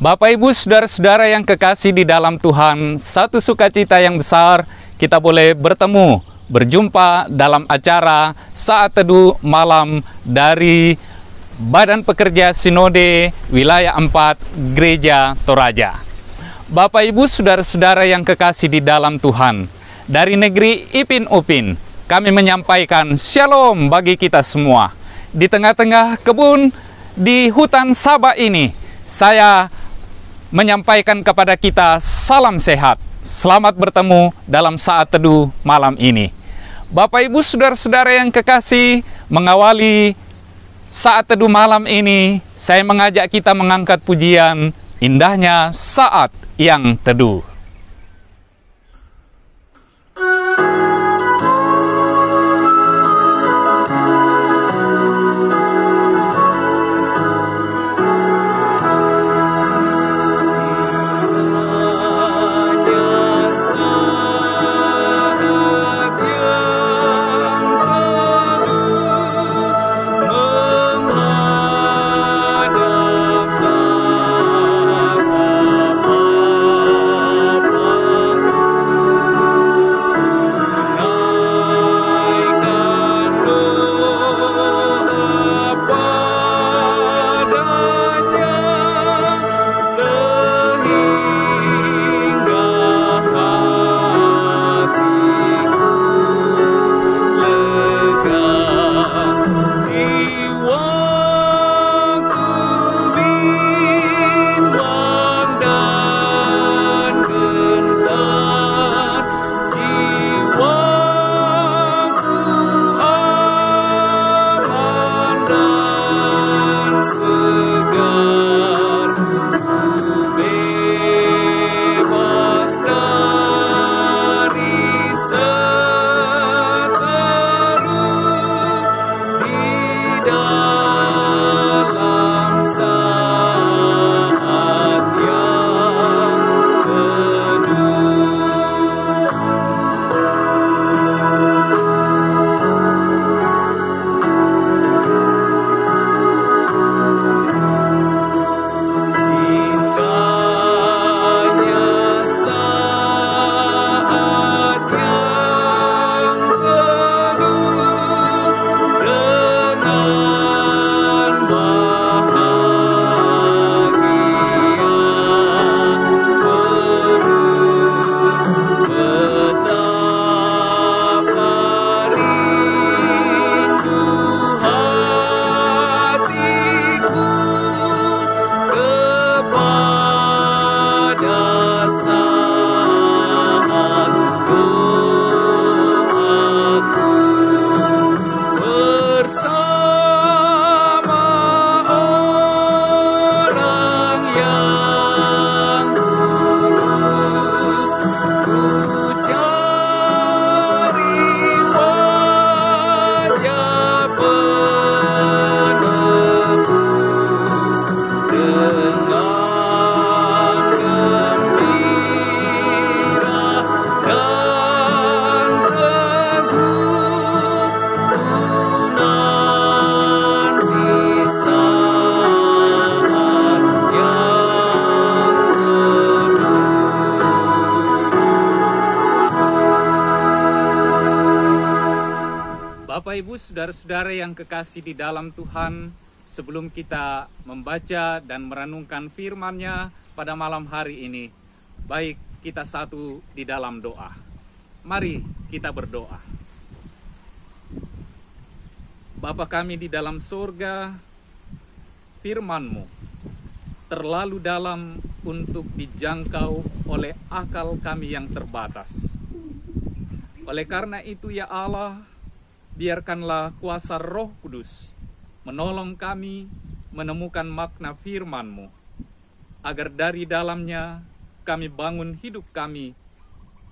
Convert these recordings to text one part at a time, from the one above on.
Bapak, Ibu, saudara-saudara yang kekasih di dalam Tuhan, satu sukacita yang besar kita boleh bertemu, berjumpa dalam acara Saat Teduh Malam dari Badan Pekerja Sinode Wilayah 4 Gereja Toraja. Bapak, Ibu, saudara-saudara yang kekasih di dalam Tuhan, dari negeri Ipin Upin, kami menyampaikan shalom bagi kita semua. Di tengah-tengah kebun di hutan Sabah ini, saya menyampaikan kepada kita salam sehat. Selamat bertemu dalam Saat Teduh malam ini. Bapak, Ibu, saudara-saudara yang kekasih, mengawali Saat Teduh malam ini, saya mengajak kita mengangkat pujian indahnya Saat yang Teduh. Bapak, Ibu, saudara-saudara yang kekasih di dalam Tuhan, sebelum kita membaca dan merenungkan firman-Nya pada malam hari ini, baik kita satu di dalam doa. Mari kita berdoa. Bapa kami di dalam surga, firman-Mu terlalu dalam untuk dijangkau oleh akal kami yang terbatas. Oleh karena itu ya Allah, biarkanlah kuasa Roh Kudus menolong kami menemukan makna firman-Mu, agar dari dalamnya kami bangun hidup kami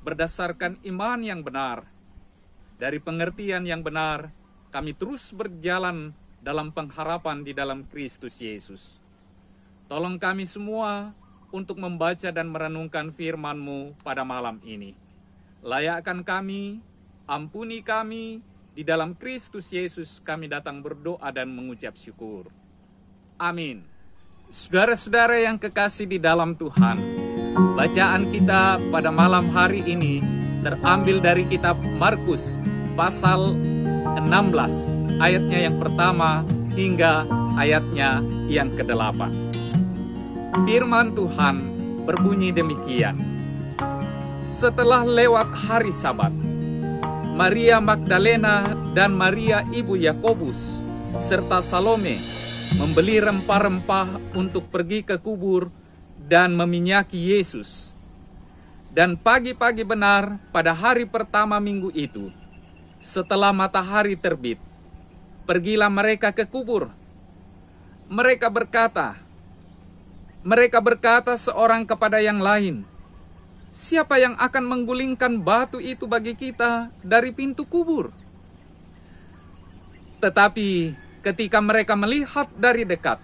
berdasarkan iman yang benar. Dari pengertian yang benar, kami terus berjalan dalam pengharapan di dalam Kristus Yesus. Tolong kami semua untuk membaca dan merenungkan firman-Mu pada malam ini. Layakkan kami, ampuni kami. Di dalam Kristus Yesus kami datang berdoa dan mengucap syukur. Amin. Saudara-saudara yang kekasih di dalam Tuhan, bacaan kita pada malam hari ini terambil dari kitab Markus pasal 16, ayatnya yang pertama hingga ayatnya yang ke-8. Firman Tuhan berbunyi demikian. Setelah lewat hari Sabat, Maria Magdalena dan Maria ibu Yakobus serta Salome membeli rempah-rempah untuk pergi ke kubur dan meminyaki Yesus. Dan pagi-pagi benar pada hari pertama minggu itu, setelah matahari terbit, pergilah mereka ke kubur. Mereka berkata seorang kepada yang lain, "Siapa yang akan menggulingkan batu itu bagi kita dari pintu kubur?" Tetapi ketika mereka melihat dari dekat,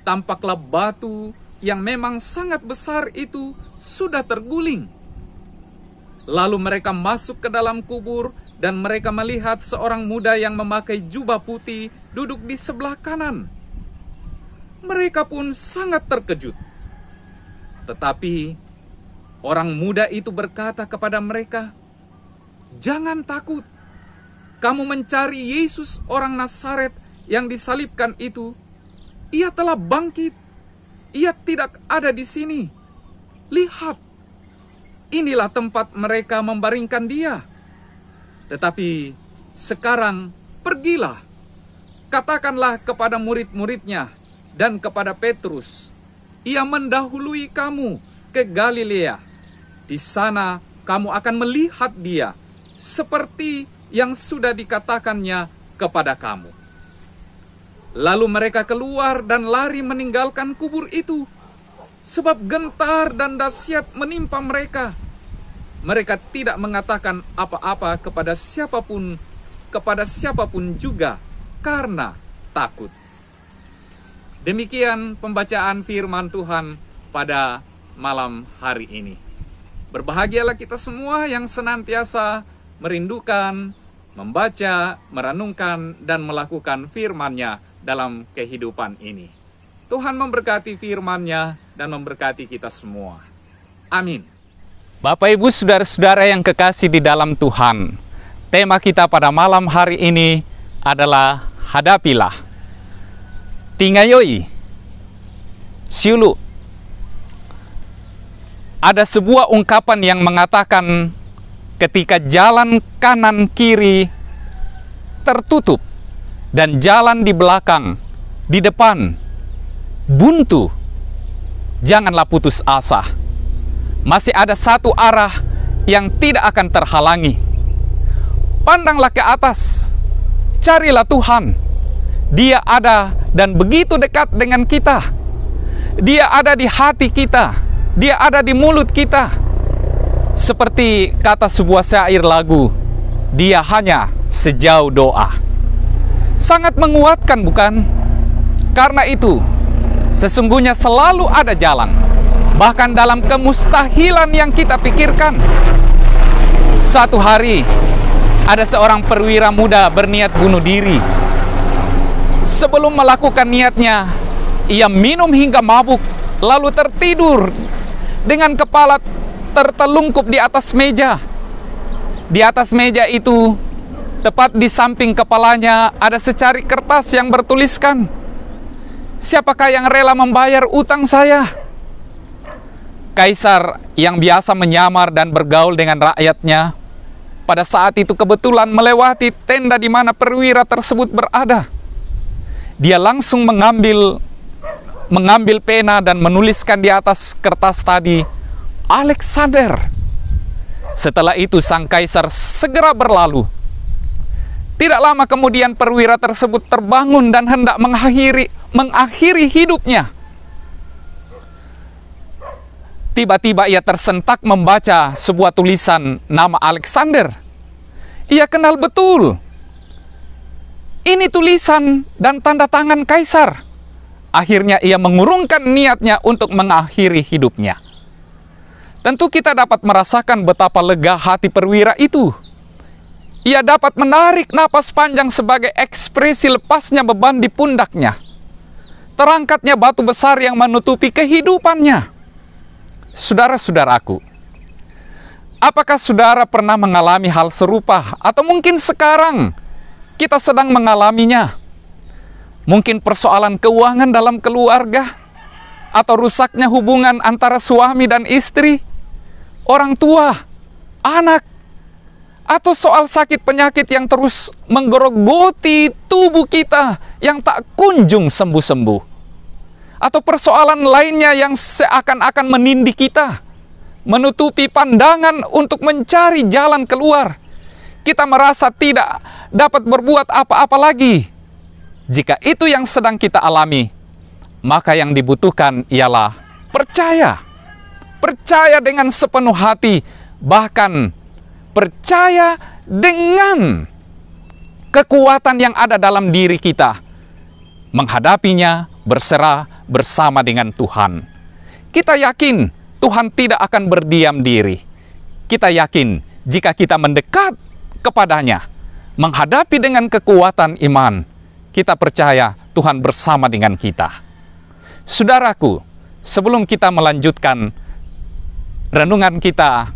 tampaklah batu yang memang sangat besar itu sudah terguling. Lalu mereka masuk ke dalam kubur dan mereka melihat seorang muda yang memakai jubah putih duduk di sebelah kanan. Mereka pun sangat terkejut. Tetapi orang muda itu berkata kepada mereka, "Jangan takut. Kamu mencari Yesus orang Nazaret yang disalibkan itu. Ia telah bangkit. Ia tidak ada di sini. Lihat, inilah tempat mereka membaringkan dia. Tetapi sekarang pergilah, katakanlah kepada murid-muridnya dan kepada Petrus, ia mendahului kamu ke Galilea. Di sana kamu akan melihat dia, seperti yang sudah dikatakannya kepada kamu." Lalu mereka keluar dan lari meninggalkan kubur itu, sebab gentar dan dahsyat menimpa mereka. Mereka tidak mengatakan apa-apa kepada siapapun juga, karena takut. Demikian pembacaan firman Tuhan pada malam hari ini. Berbahagialah kita semua yang senantiasa merindukan, membaca, merenungkan, dan melakukan firman-Nya dalam kehidupan ini. Tuhan memberkati firman-Nya dan memberkati kita semua. Amin. Bapak, Ibu, saudara-saudara yang kekasih di dalam Tuhan, tema kita pada malam hari ini adalah hadapilah. Tingayoi, siulu. Ada sebuah ungkapan yang mengatakan ketika jalan kanan kiri tertutup dan jalan di belakang, di depan buntu, janganlah putus asa. Masih ada satu arah yang tidak akan terhalangi. Pandanglah ke atas, carilah Tuhan. Dia ada dan begitu dekat dengan kita. Dia ada di hati kita. Dia ada di mulut kita. Seperti kata sebuah syair lagu, dia hanya sejauh doa. Sangat menguatkan, bukan? Karena itu, sesungguhnya selalu ada jalan, bahkan dalam kemustahilan yang kita pikirkan. Suatu hari, ada seorang perwira muda berniat bunuh diri. Sebelum melakukan niatnya, ia minum hingga mabuk, lalu tertidur dengan kepala tertelungkup di atas meja. Di atas meja itu, tepat di samping kepalanya, ada secari kertas yang bertuliskan, "Siapakah yang rela membayar utang saya?" Kaisar yang biasa menyamar dan bergaul dengan rakyatnya, pada saat itu kebetulan melewati tenda di mana perwira tersebut berada. Dia langsung mengambil pena dan menuliskan di atas kertas tadi, "Alexander." Setelah itu sang kaisar segera berlalu. Tidak lama kemudian perwira tersebut terbangun dan hendak mengakhiri hidupnya. Tiba-tiba ia tersentak membaca sebuah tulisan nama Alexander. Ia kenal betul. Ini tulisan dan tanda tangan kaisar. Akhirnya ia mengurungkan niatnya untuk mengakhiri hidupnya. Tentu kita dapat merasakan betapa lega hati perwira itu. Ia dapat menarik napas panjang sebagai ekspresi lepasnya beban di pundaknya. terangkatnya batu besar yang menutupi kehidupannya. Saudara-saudaraku, apakah saudara pernah mengalami hal serupa? Atau mungkin sekarang kita sedang mengalaminya? Mungkin persoalan keuangan dalam keluarga, atau rusaknya hubungan antara suami dan istri, orang tua, anak, atau soal sakit penyakit yang terus menggerogoti tubuh kita yang tak kunjung sembuh-sembuh, atau persoalan lainnya yang seakan-akan menindih kita, menutupi pandangan untuk mencari jalan keluar. Kita merasa tidak dapat berbuat apa-apa lagi. Jika itu yang sedang kita alami, maka yang dibutuhkan ialah percaya. Percaya dengan sepenuh hati, bahkan percaya dengan kekuatan yang ada dalam diri kita. Menghadapinya, berserah bersama dengan Tuhan. Kita yakin Tuhan tidak akan berdiam diri. Kita yakin jika kita mendekat kepadanya, menghadapi dengan kekuatan iman, kita percaya Tuhan bersama dengan kita. Saudaraku, sebelum kita melanjutkan renungan kita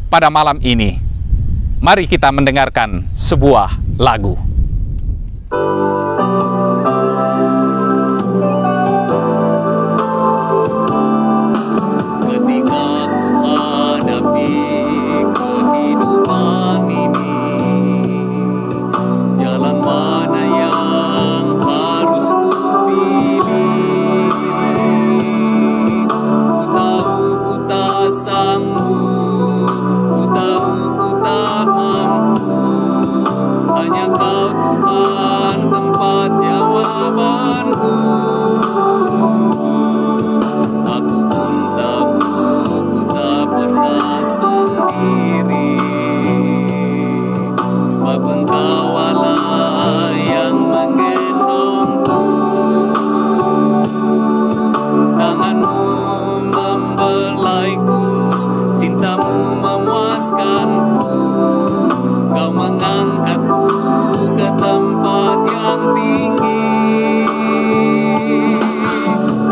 pada malam ini, mari kita mendengarkan sebuah lagu. Ketika ku hadapi kehidupan ini, jalan mana yang harus ku pilih? Ku tahu ku tak sanggup, ku tahu ku tak mampu. Hanya Kau Tuhan tempat jawabanku. Aku pun tahu ku tak pernah sendiri, sebab Engkau Allah yang menggendongku. Tangan-Mu membelaiku, cinta-Mu memuaskanku. Kau mengangkatku ke tempat yang tinggi.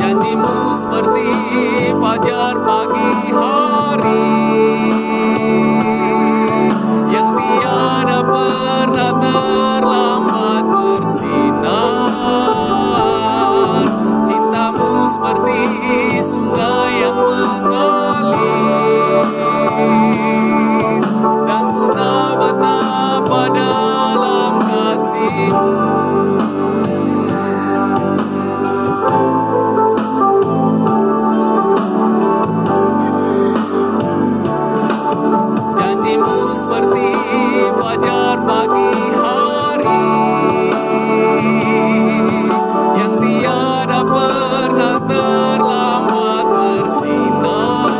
Janji-Mu seperti fajar pagi hari, yang tiada pernah terlambat bersinar. Cinta-Mu seperti sungai yang mengalir, dan ku tak betapa dalam kasih-Mu. Janji-Mu seperti fajar pagi hari, yang tiada pernah terlambat bersinar.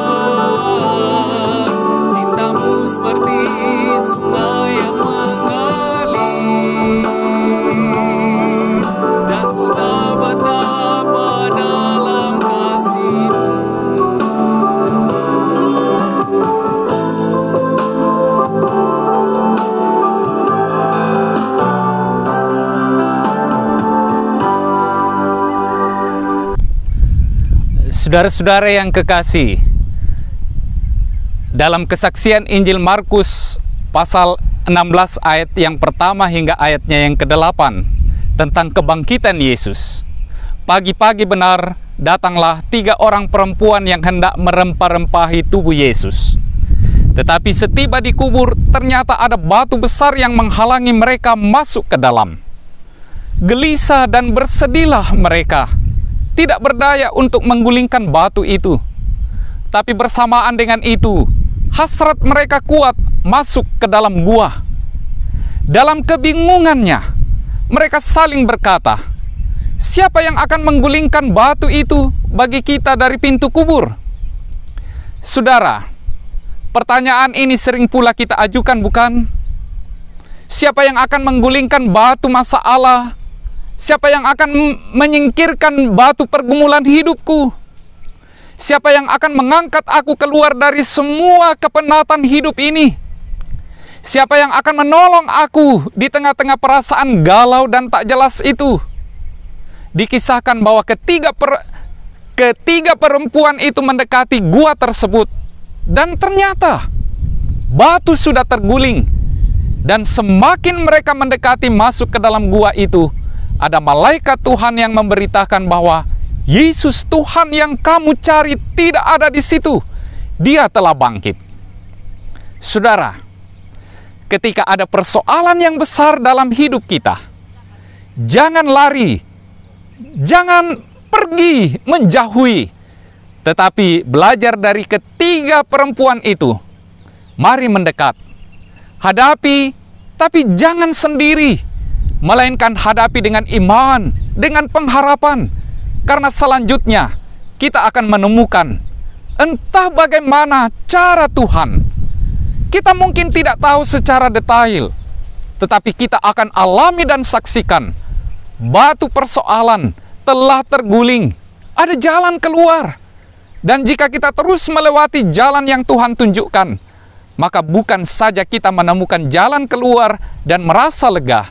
Cinta-Mu seperti sungai yang mengalir, dan ku tak betapa dalam kasih-Mu. Saudara-saudara yang kekasih, dalam kesaksian Injil Markus pasal 16 ayat yang pertama hingga ayatnya yang ke-8 tentang kebangkitan Yesus. Pagi-pagi benar datanglah 3 orang perempuan yang hendak merempah-rempahi tubuh Yesus. Tetapi setiba di kubur, ternyata ada batu besar yang menghalangi mereka masuk ke dalam. Gelisah dan bersedihlah mereka, tidak berdaya untuk menggulingkan batu itu. Tapi bersamaan dengan itu, hasrat mereka kuat masuk ke dalam gua. Dalam kebingungannya, mereka saling berkata, "Siapa yang akan menggulingkan batu itu bagi kita dari pintu kubur?" Saudara, pertanyaan ini sering pula kita ajukan, bukan? Siapa yang akan menggulingkan batu masalah? Siapa yang akan menyingkirkan batu pergumulan hidupku? Siapa yang akan mengangkat aku keluar dari semua kepenatan hidup ini? Siapa yang akan menolong aku di tengah-tengah perasaan galau dan tak jelas itu? dikisahkan bahwa ketiga perempuan itu mendekati gua tersebut, dan ternyata batu sudah terguling. Dan semakin mereka mendekati masuk ke dalam gua itu, ada malaikat Tuhan yang memberitakan bahwa Yesus Tuhan yang kamu cari tidak ada di situ. Dia telah bangkit. Saudara, ketika ada persoalan yang besar dalam hidup kita, jangan lari, jangan pergi menjauhi, tetapi belajar dari ketiga perempuan itu. Mari mendekat, hadapi, tapi jangan sendiri, melainkan hadapi dengan iman, dengan pengharapan, karena selanjutnya kita akan menemukan entah bagaimana cara Tuhan. Kita mungkin tidak tahu secara detail, tetapi kita akan alami dan saksikan batu persoalan telah terguling, ada jalan keluar. Dan jika kita terus melewati jalan yang Tuhan tunjukkan, maka bukan saja kita menemukan jalan keluar dan merasa lega,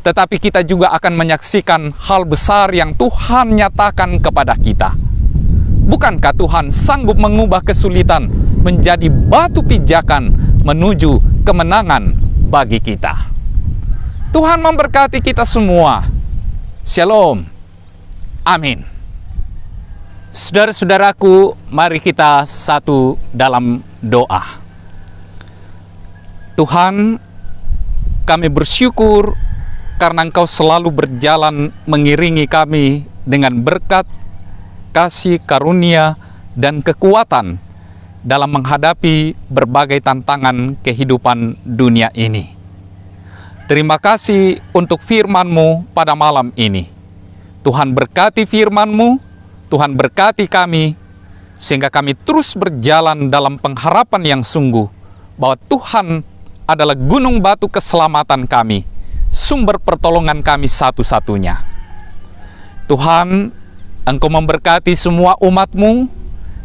tetapi kita juga akan menyaksikan hal besar yang Tuhan nyatakan kepada kita. Bukankah Tuhan sanggup mengubah kesulitan menjadi batu pijakan menuju kemenangan bagi kita? Tuhan memberkati kita semua. Shalom. Amin. Saudara-saudaraku, mari kita satu dalam doa. Tuhan, kami bersyukur karena Engkau selalu berjalan mengiringi kami dengan berkat, kasih, karunia, dan kekuatan dalam menghadapi berbagai tantangan kehidupan dunia ini. Terima kasih untuk firman-Mu pada malam ini. Tuhan berkati firman-Mu, Tuhan berkati kami, sehingga kami terus berjalan dalam pengharapan yang sungguh, bahwa Tuhan adalah gunung batu keselamatan kami, sumber pertolongan kami satu-satunya. Tuhan, Engkau memberkati semua umat-Mu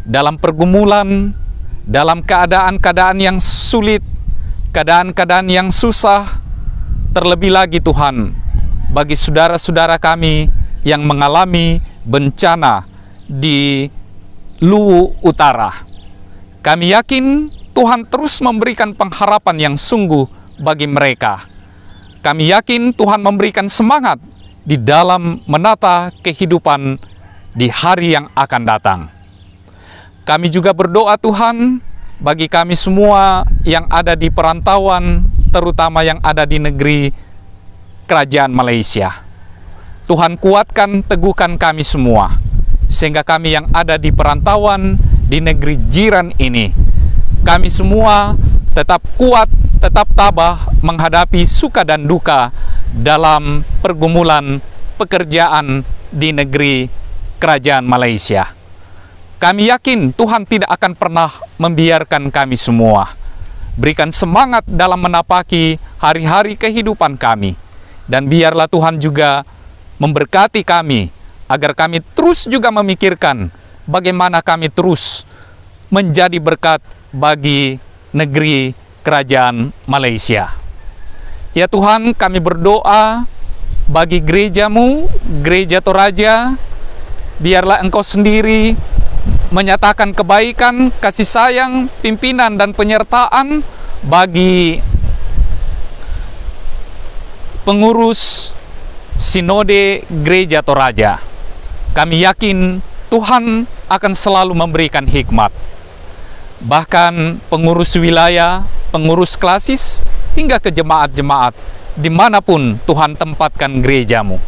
dalam pergumulan, dalam keadaan-keadaan yang sulit, keadaan-keadaan yang susah. Terlebih lagi Tuhan, bagi saudara-saudara kami yang mengalami bencana di Luwu Utara, kami yakin Tuhan terus memberikan pengharapan yang sungguh bagi mereka. Kami yakin Tuhan memberikan semangat di dalam menata kehidupan di hari yang akan datang. Kami juga berdoa Tuhan bagi kami semua yang ada di perantauan, terutama yang ada di negeri kerajaan Malaysia. Tuhan kuatkan, teguhkan kami semua, sehingga kami yang ada di perantauan di negeri jiran ini, kami semua tetap kuat, tetap tabah menghadapi suka dan duka dalam pergumulan pekerjaan di negeri kerajaan Malaysia. Kami yakin Tuhan tidak akan pernah membiarkan kami semua. Berikan semangat dalam menapaki hari-hari kehidupan kami. Dan biarlah Tuhan juga memberkati kami, agar kami terus juga memikirkan bagaimana kami terus menjadi berkat bagi negeri kerajaan Malaysia. Ya Tuhan, kami berdoa bagi gereja-Mu, Gereja Toraja. Biarlah Engkau sendiri menyatakan kebaikan, kasih sayang, pimpinan dan penyertaan bagi pengurus Sinode Gereja Toraja. Kami yakin Tuhan akan selalu memberikan hikmat. Bahkan pengurus wilayah, pengurus klasis, hingga ke jemaat-jemaat, dimanapun Tuhan tempatkan gereja-Mu.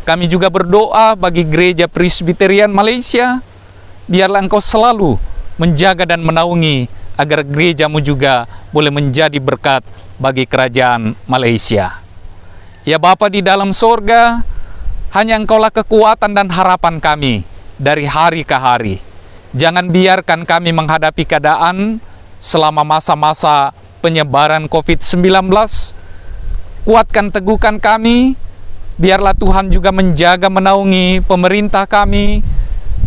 Kami juga berdoa bagi Gereja Presbyterian Malaysia. Biarlah Engkau selalu menjaga dan menaungi, agar gereja-Mu juga boleh menjadi berkat bagi kerajaan Malaysia. Ya Bapa di dalam sorga, hanya Engkaulah kekuatan dan harapan kami dari hari ke hari. Jangan biarkan kami menghadapi keadaan selama masa-masa penyebaran COVID-19. Kuatkan, teguhkan kami. Biarlah Tuhan juga menjaga, menaungi pemerintah kami,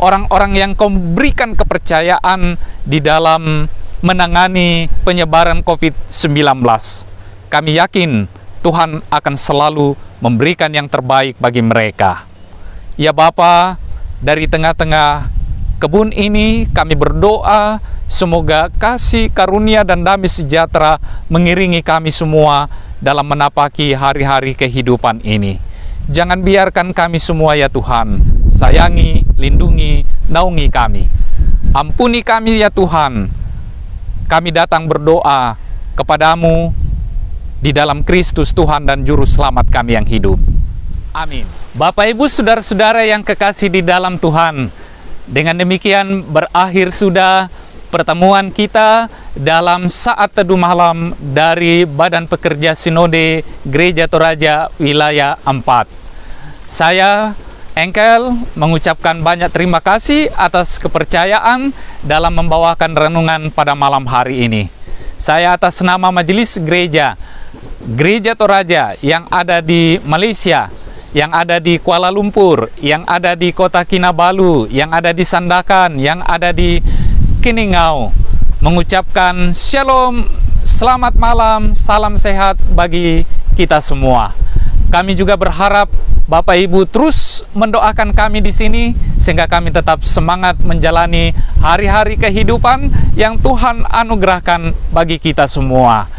orang-orang yang Kau berikan kepercayaan di dalam menangani penyebaran COVID-19. Kami yakin Tuhan akan selalu memberikan yang terbaik bagi mereka. Ya Bapa, dari tengah-tengah kebun ini kami berdoa semoga kasih karunia dan damai sejahtera mengiringi kami semua dalam menapaki hari-hari kehidupan ini. Jangan biarkan kami semua ya Tuhan, sayangi, lindungi, naungi kami. Ampuni kami ya Tuhan. Kami datang berdoa kepadamu di dalam Kristus Tuhan dan Juru Selamat kami yang hidup. Amin. Bapak Ibu saudara-saudara yang kekasih di dalam Tuhan, dengan demikian berakhir sudah pertemuan kita dalam saat teduh malam dari Badan Pekerja Sinode Gereja Toraja Wilayah 4. Saya Engkel mengucapkan banyak terima kasih atas kepercayaan dalam membawakan renungan pada malam hari ini. Saya atas nama Majelis Gereja Toraja yang ada di Malaysia, yang ada di Kuala Lumpur, yang ada di Kota Kinabalu, yang ada di Sandakan, yang ada di Kiningau, mengucapkan shalom, selamat malam, salam sehat bagi kita semua. Kami juga berharap Bapak Ibu terus mendoakan kami di sini sehingga kami tetap semangat menjalani hari-hari kehidupan yang Tuhan anugerahkan bagi kita semua.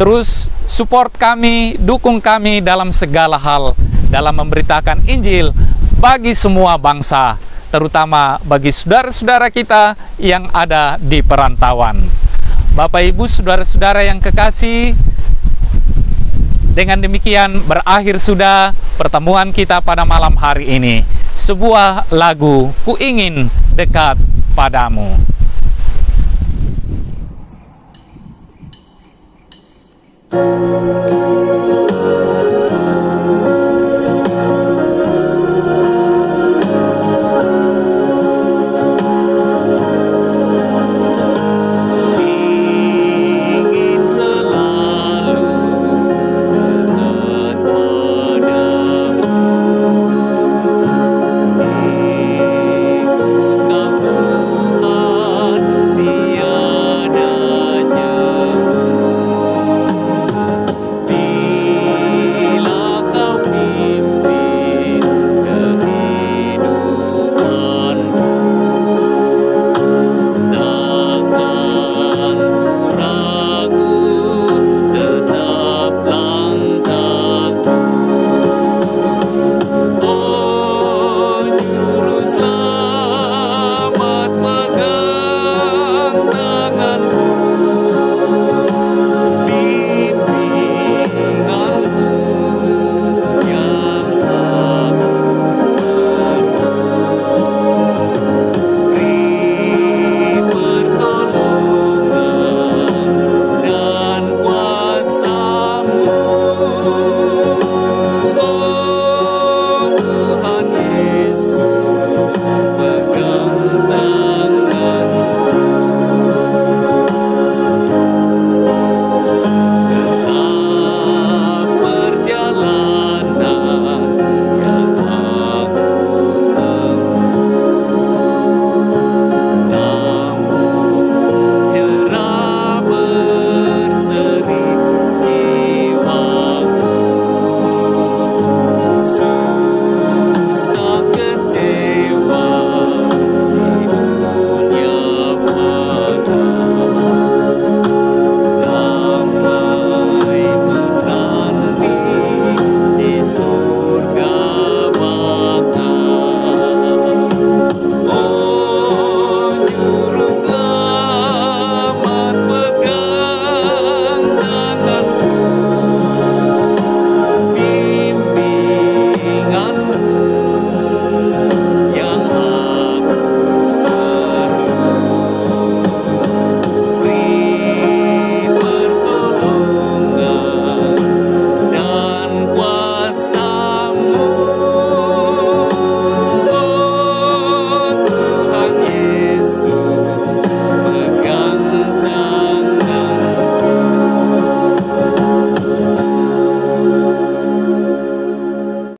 Terus support kami, dukung kami dalam segala hal dalam memberitakan Injil bagi semua bangsa, terutama bagi saudara-saudara kita yang ada di perantauan. Bapak Ibu saudara-saudara yang kekasih, dengan demikian berakhir sudah pertemuan kita pada malam hari ini. Sebuah lagu, Ku Ingin Dekat Padamu.